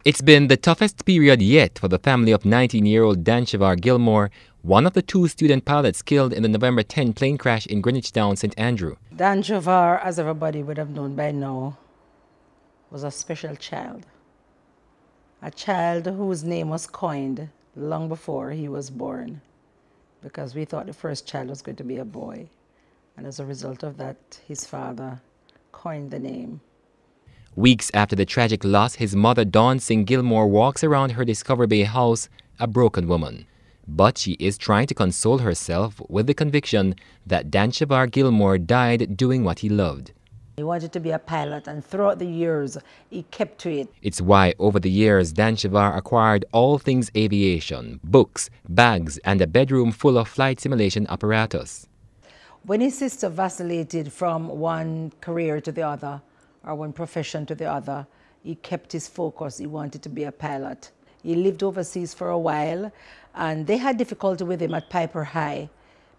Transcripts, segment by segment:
It's been the toughest period yet for the family of 19-year-old Danshuvar Gilmore, one of the two student pilots killed in the November 10 plane crash in Greenwich Town, St. Andrew. Danshuvar, as everybody would have known by now, was a special child. A child whose name was coined long before he was born, because we thought the first child was going to be a boy. And as a result of that, his father coined the name. Weeks after the tragic loss, his mother, Singh-Gilmore, walks around her Discovery Bay house a broken woman. But she is trying to console herself with the conviction that Danshuvar Gilmore died doing what he loved. He wanted to be a pilot, and throughout the years, he kept to it. It's why, over the years, Danshuvar acquired all things aviation, books, bags, and a bedroom full of flight simulation apparatus. When his sister vacillated from one career to the other, or one profession to the other, he kept his focus. He wanted to be a pilot. He lived overseas for a while, and they had difficulty with him at Piper High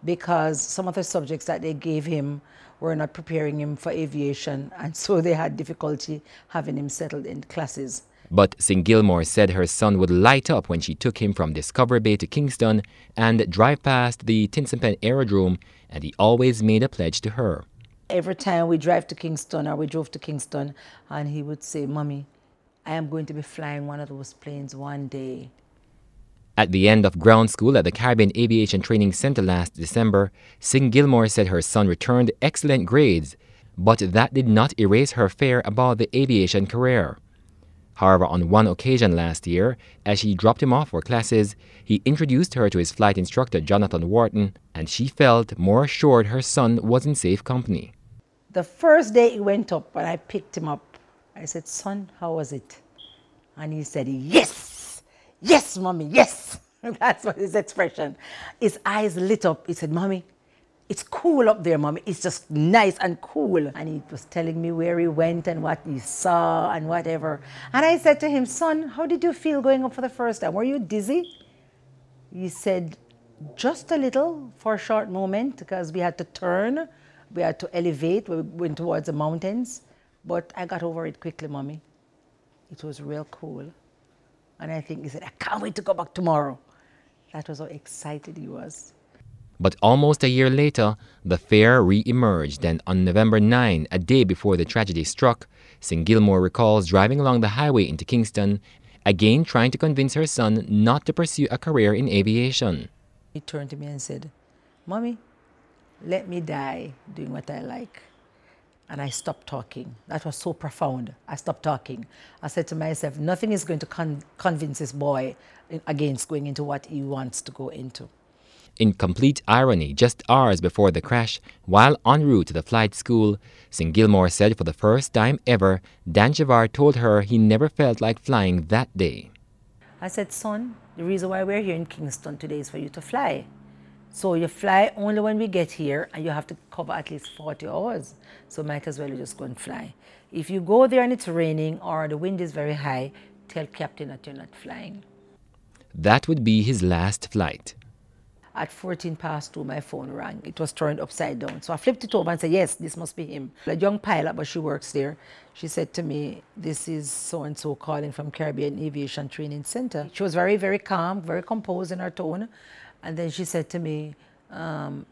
because some of the subjects that they gave him were not preparing him for aviation, and so they had difficulty having him settled in classes. But Singh-Gilmore said her son would light up when she took him from Discovery Bay to Kingston and drive past the Tinsonpen Aerodrome, and he always made a pledge to her. Every time we drive to Kingston, or we drove to Kingston, and he would say, "Mommy, I am going to be flying one of those planes one day." At the end of ground school at the Caribbean Aviation Training Center last December, Singh-Gilmore said her son returned excellent grades, but that did not erase her fear about the aviation career. However, on one occasion last year, as she dropped him off for classes, he introduced her to his flight instructor, Jonathan Wharton, and she felt more assured her son was in safe company. The first day he went up and I picked him up, I said, "Son, how was it?" And he said, "Yes, yes, Mommy, yes." That's what his expression. His eyes lit up. He said, "Mommy, it's cool up there, Mommy. It's just nice and cool." And he was telling me where he went and what he saw and whatever. And I said to him, "Son, how did you feel going up for the first time? Were you dizzy?" He said, "Just a little for a short moment, because we had to turn. We had to elevate. We went towards the mountains. But I got over it quickly, Mommy. It was real cool." And I think he said, "I can't wait to go back tomorrow." That was how excited he was. But almost a year later, the fear re-emerged, and on November 9, a day before the tragedy struck, Singh-Gilmore recalls driving along the highway into Kingston, again trying to convince her son not to pursue a career in aviation. He turned to me and said, "Mommy, let me die doing what I like." And I stopped talking. That was so profound. I stopped talking. I said to myself, nothing is going to convince this boy against going into what he wants to go into. In complete irony, just hours before the crash, while en route to the flight school, Singh-Gilmore said for the first time ever, Danshuvar told her he never felt like flying that day. I said, "Son, the reason why we're here in Kingston today is for you to fly. So you fly only when we get here, and you have to cover at least 40 hours. So might as well you just go and fly. If you go there and it's raining or the wind is very high, tell captain that you're not flying." That would be his last flight. At 14 past 2, my phone rang. It was turned upside down. So I flipped it over and said, "Yes, this must be him." A young pilot, but she works there. She said to me, "This is so-and-so calling from Caribbean Aviation Training Center." She was very, very calm, very composed in her tone. And then she said to me, Danshuvar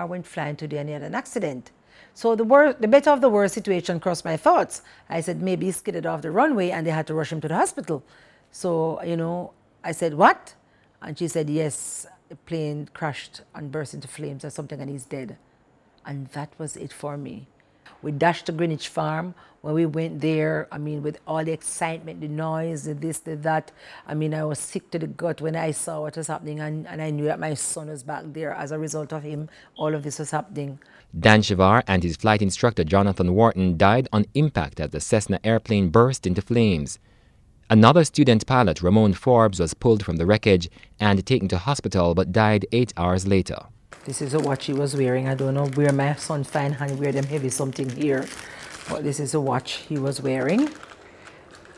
went flying today and he had an accident." So the better of the worst situation crossed my thoughts. I said, maybe he skidded off the runway and they had to rush him to the hospital. So, I said, "What?" And she said, "Yes, the plane crashed and burst into flames or something and he's dead." And that was it for me. We dashed to Greenwich Farm. When we went there, with all the excitement, the noise, the this, the that, I was sick to the gut when I saw what was happening, and I knew that my son was back there. As a result of him, all of this was happening. Danshuvar and his flight instructor, Jonathan Wharton, died on impact as the Cessna airplane burst into flames. Another student pilot, Ramon Forbes, was pulled from the wreckage and taken to hospital but died 8 hours later. This is a watch he was wearing. I don't know where my son find hand wear them heavy something here. But this is a watch he was wearing.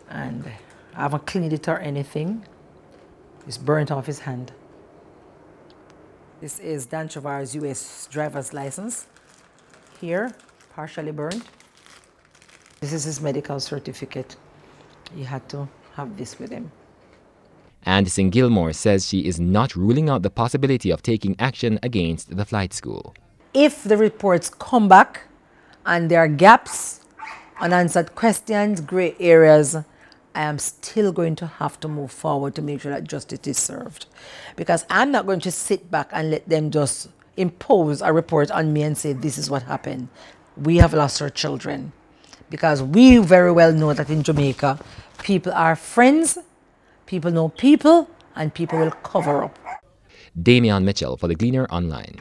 And I haven't cleaned it or anything. It's burnt off his hand. This is Danshuvar's US driver's license. Here, partially burned. This is his medical certificate. You had to have this with him. And Singh-Gilmore says she is not ruling out the possibility of taking action against the flight school. If the reports come back and there are gaps, unanswered questions, gray areas, I am still going to have to move forward to make sure that justice is served. Because I'm not going to sit back and let them just impose a report on me and say, this is what happened. We have lost our children. Because we very well know that in Jamaica, people are friends, people know people, and people will cover up. Damian Mitchell for the Gleaner Online.